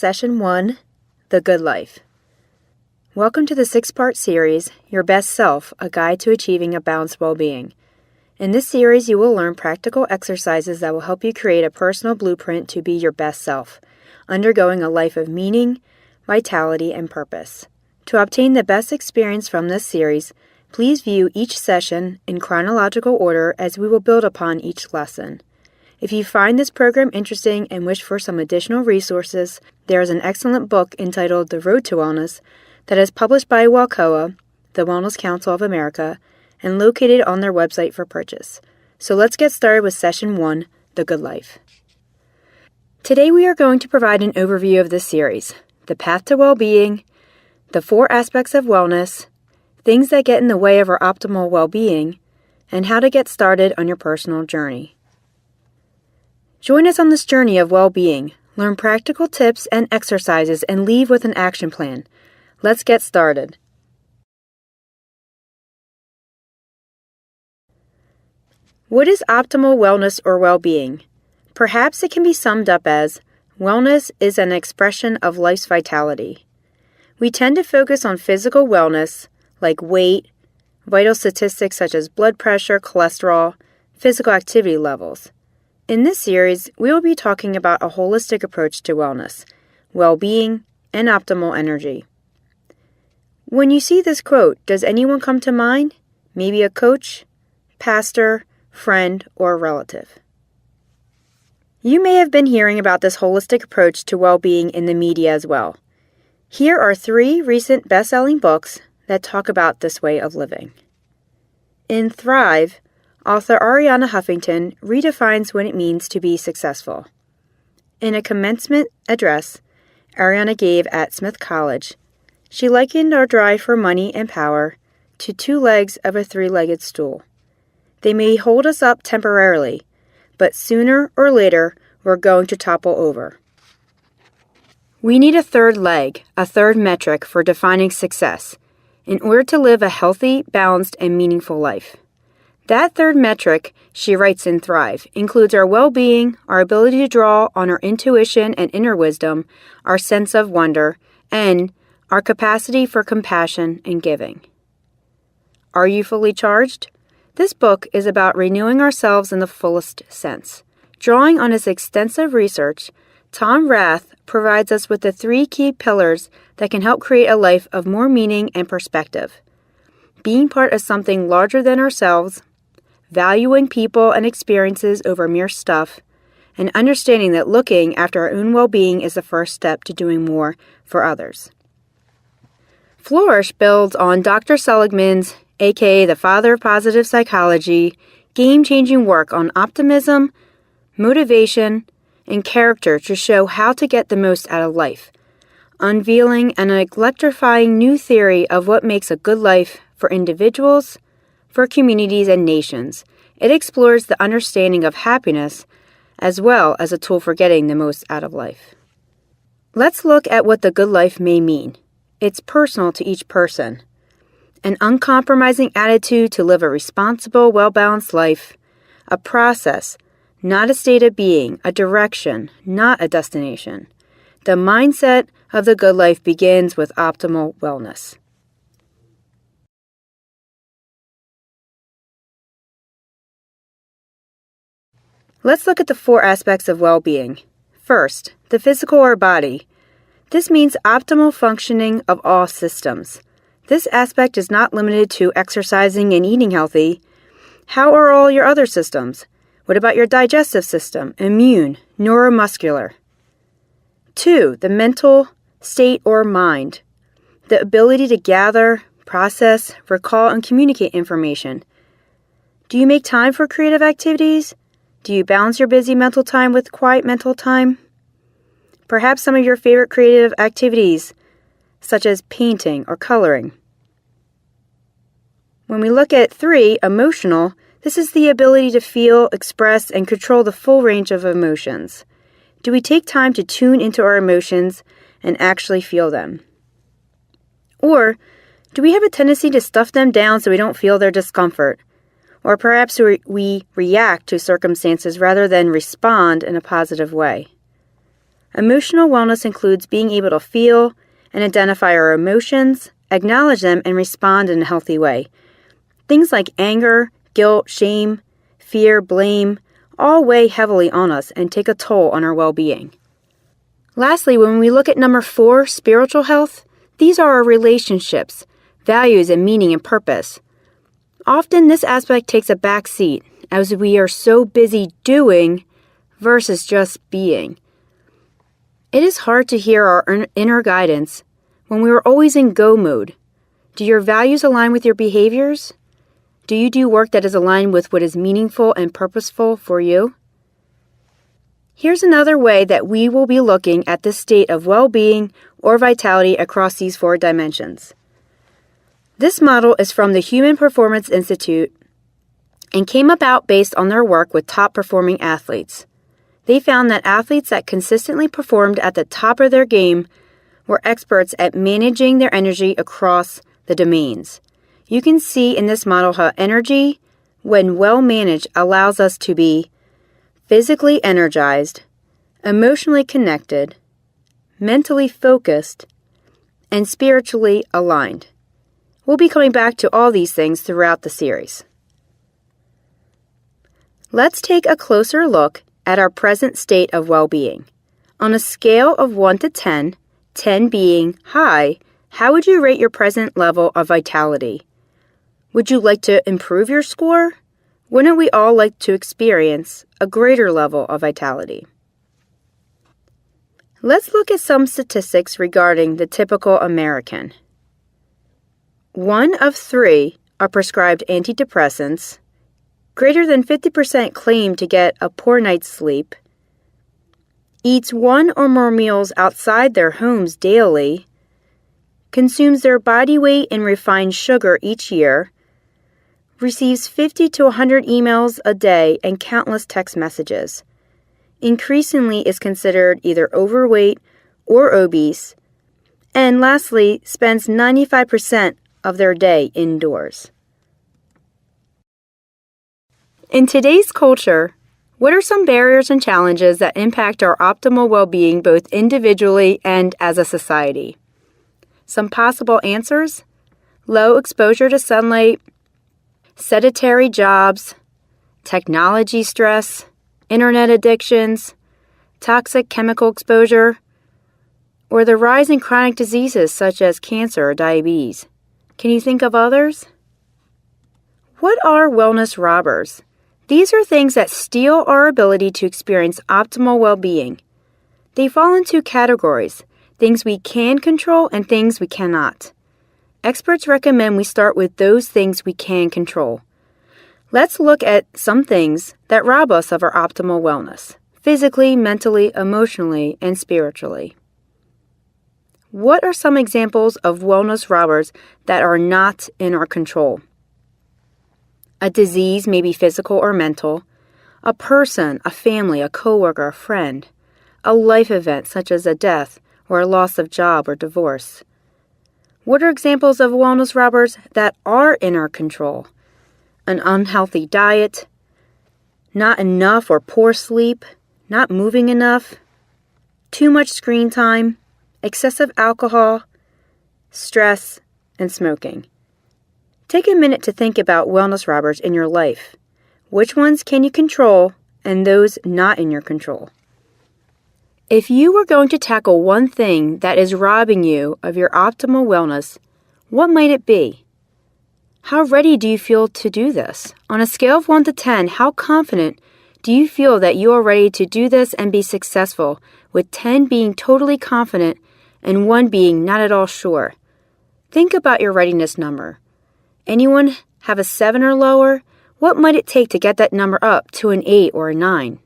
Session 1, The Good Life. Welcome to the 6-part series, Your Best Self, A Guide to Achieving a Balanced Well-Being. In this series, you will learn practical exercises that will help you create a personal blueprint to be your best self, undergoing a life of meaning, vitality, and purpose. To obtain the best experience from this series, please view each session in chronological order as we will build upon each lesson. If you find this program interesting and wish for some additional resources, there is an excellent book entitled The Road to Wellness that is published by WellCOA, the Wellness Council of America, and located on their website for purchase. So let's get started with Session 1, The Good Life. Today we are going to provide an overview of this series, the path to well-being, the 4 aspects of wellness, things that get in the way of our optimal well-being, and how to get started on your personal journey. Join us on this journey of well-being. Learn practical tips and exercises and leave with an action plan. Let's get started. What is optimal wellness or well-being? Perhaps it can be summed up as, wellness is an expression of life's vitality. We tend to focus on physical wellness, like weight, vital statistics such as blood pressure, cholesterol, physical activity levels. In this series, we will be talking about a holistic approach to wellness, well-being, and optimal energy. When you see this quote, does anyone come to mind? Maybe a coach, pastor, friend, or a relative. You may have been hearing about this holistic approach to well-being in the media as well. Here are 3 recent best-selling books that talk about this way of living. In Thrive, author Arianna Huffington redefines what it means to be successful. In a commencement address Arianna gave at Smith College, she likened our drive for money and power to 2 legs of a 3-legged stool. They may hold us up temporarily, but sooner or later we're going to topple over. We need a 3rd leg, a 3rd metric for defining success, in order to live a healthy, balanced, and meaningful life. That 3rd metric, she writes in Thrive, includes our well-being, our ability to draw on our intuition and inner wisdom, our sense of wonder, and our capacity for compassion and giving. Are you fully charged? This book is about renewing ourselves in the fullest sense. Drawing on his extensive research, Tom Rath provides us with the 3 key pillars that can help create a life of more meaning and perspective. Being part of something larger than ourselves, valuing people and experiences over mere stuff, and understanding that looking after our own well-being is the first step to doing more for others. Flourish builds on Dr. Seligman's, aka the father of positive psychology, game-changing work on optimism, motivation, and character to show how to get the most out of life, unveiling an electrifying new theory of what makes a good life for individuals, for communities and nations. It explores the understanding of happiness as well as a tool for getting the most out of life. Let's look at what the good life may mean. It's personal to each person. An uncompromising attitude to live a responsible, well-balanced life, a process, not a state of being, a direction, not a destination. The mindset of the good life begins with optimal wellness. Let's look at the 4 aspects of well-being. First, the physical or body. This means optimal functioning of all systems. This aspect is not limited to exercising and eating healthy. How are all your other systems? What about your digestive system, immune, neuromuscular? 2, the mental state or mind. The ability to gather, process, recall, and communicate information. Do you make time for creative activities? Do you balance your busy mental time with quiet mental time? Perhaps some of your favorite creative activities, such as painting or coloring. When we look at 3, emotional, this is the ability to feel, express, and control the full range of emotions. Do we take time to tune into our emotions and actually feel them? Or do we have a tendency to stuff them down so we don't feel their discomfort? Or perhaps we react to circumstances rather than respond in a positive way. Emotional wellness includes being able to feel and identify our emotions, acknowledge them, and respond in a healthy way. Things like anger, guilt, shame, fear, blame, all weigh heavily on us and take a toll on our well-being. Lastly, when we look at number 4, spiritual health, these are our relationships, values, and meaning and purpose. Often this aspect takes a back seat as we are so busy doing versus just being. It is hard to hear our inner guidance when we are always in go mode. Do your values align with your behaviors? Do you do work that is aligned with what is meaningful and purposeful for you? Here's another way that we will be looking at the state of well-being or vitality across these 4 dimensions. This model is from the Human Performance Institute and came about based on their work with top-performing athletes. They found that athletes that consistently performed at the top of their game were experts at managing their energy across the domains. You can see in this model how energy, when well managed, allows us to be physically energized, emotionally connected, mentally focused, and spiritually aligned. We'll be coming back to all these things throughout the series. Let's take a closer look at our present state of well-being. On a scale of 1 to 10, 10 being high, how would you rate your present level of vitality? Would you like to improve your score? Wouldn't we all like to experience a greater level of vitality? Let's look at some statistics regarding the typical American. 1 of 3 are prescribed antidepressants. Greater than 50% claim to get a poor night's sleep. Eats 1 or more meals outside their homes daily. Consumes their body weight in refined sugar each year. Receives 50 to 100 emails a day and countless text messages. Increasingly is considered either overweight or obese. And lastly, spends 95% of their day indoors. In today's culture, what are some barriers and challenges that impact our optimal well-being both individually and as a society? Some possible answers: low exposure to sunlight, sedentary jobs, technology stress, internet addictions, toxic chemical exposure, or the rise in chronic diseases such as cancer or diabetes. Can you think of others? What are wellness robbers? These are things that steal our ability to experience optimal well-being. They fall into categories: things we can control and things we cannot. Experts recommend we start with those things we can control. Let's look at some things that rob us of our optimal wellness, physically, mentally, emotionally, and spiritually. What are some examples of wellness robbers that are not in our control? A disease may be physical or mental. A person, a family, a coworker, a friend. A life event such as a death or a loss of job or divorce. What are examples of wellness robbers that are in our control? An unhealthy diet, not enough or poor sleep, not moving enough, too much screen time, excessive alcohol, stress, and smoking. Take a minute to think about wellness robbers in your life. Which ones can you control and those not in your control? If you were going to tackle one thing that is robbing you of your optimal wellness, what might it be? How ready do you feel to do this? On a scale of 1 to 10, how confident do you feel that you are ready to do this and be successful, with 10 being totally confident and 1 being not at all sure? Think about your readiness number. Anyone have a 7 or lower? What might it take to get that number up to an 8 or a 9?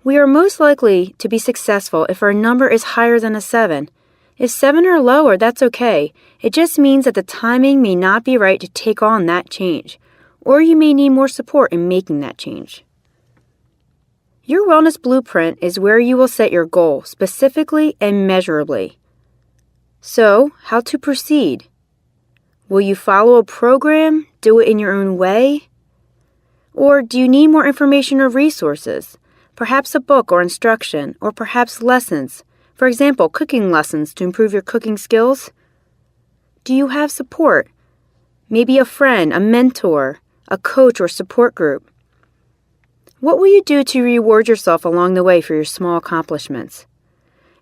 We are most likely to be successful if our number is higher than a 7. If 7 or lower, that's okay. It just means that the timing may not be right to take on that change, or you may need more support in making that change. Your wellness blueprint is where you will set your goal specifically and measurably. So, how to proceed? Will you follow a program, do it in your own way? Or do you need more information or resources? Perhaps a book or instruction, or perhaps lessons. For example, cooking lessons to improve your cooking skills. Do you have support? Maybe a friend, a mentor, a coach or support group. What will you do to reward yourself along the way for your small accomplishments?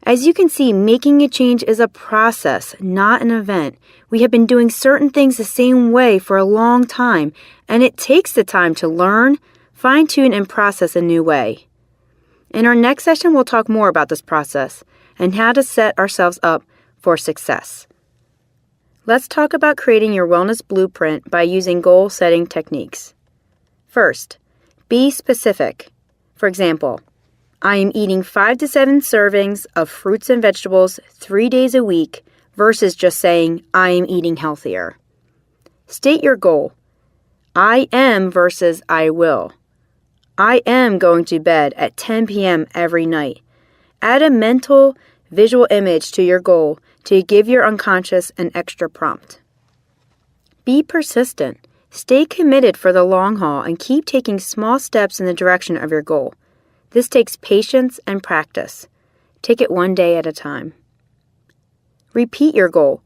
As you can see, making a change is a process, not an event. We have been doing certain things the same way for a long time, and it takes the time to learn, fine-tune, and process a new way. In our next session, we'll talk more about this process and how to set ourselves up for success. Let's talk about creating your wellness blueprint by using goal-setting techniques. First, be specific. For example, I am eating 5 to 7 servings of fruits and vegetables 3 days a week versus just saying I am eating healthier. State your goal. I am versus I will. I am going to bed at 10 p.m. every night. Add a mental, visual image to your goal to give your unconscious an extra prompt. Be persistent. Stay committed for the long haul and keep taking small steps in the direction of your goal. This takes patience and practice. Take it one day at a time. Repeat your goal.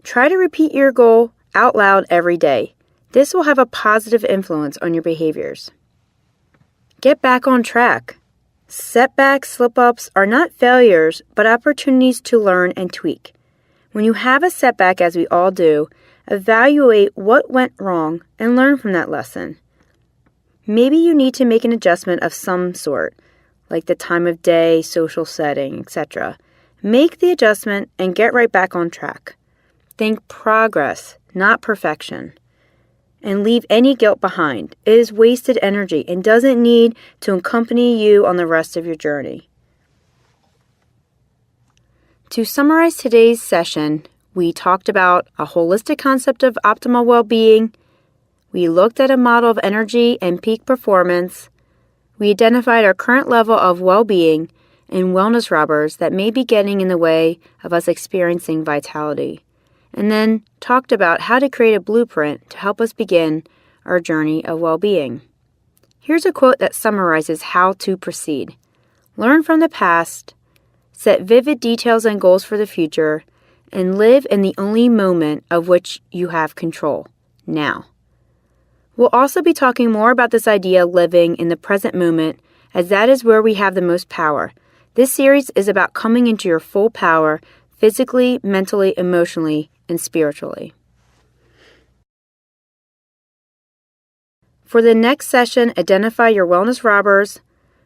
Try to repeat your goal out loud every day. This will have a positive influence on your behaviors. Get back on track. Setbacks, slip-ups are not failures, but opportunities to learn and tweak. When you have a setback, as we all do, evaluate what went wrong and learn from that lesson. Maybe you need to make an adjustment of some sort, like the time of day, social setting, etc. Make the adjustment and get right back on track. Think progress, not perfection. And leave any guilt behind. It is wasted energy and doesn't need to accompany you on the rest of your journey. To summarize today's session, we talked about a holistic concept of optimal well-being. We looked at a model of energy and peak performance. We identified our current level of well-being and wellness robbers that may be getting in the way of us experiencing vitality. And then talked about how to create a blueprint to help us begin our journey of well-being. Here's a quote that summarizes how to proceed. Learn from the past, set vivid details and goals for the future, and live in the only moment of which you have control, now. We'll also be talking more about this idea of living in the present moment, as that is where we have the most power. This series is about coming into your full power, physically, mentally, emotionally, and spiritually. For the next session, identify your wellness robbers,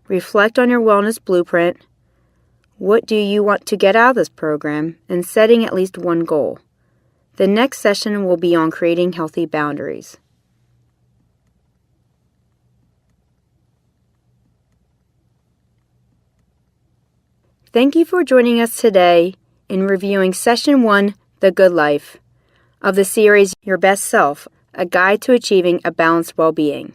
reflect on your wellness blueprint, what do you want to get out of this program, and setting at least one goal. The next session will be on creating healthy boundaries. Thank you for joining us today in reviewing Session 1, The Good Life, of the series Your Best Self, A Guide to Achieving a Balanced Well-Being.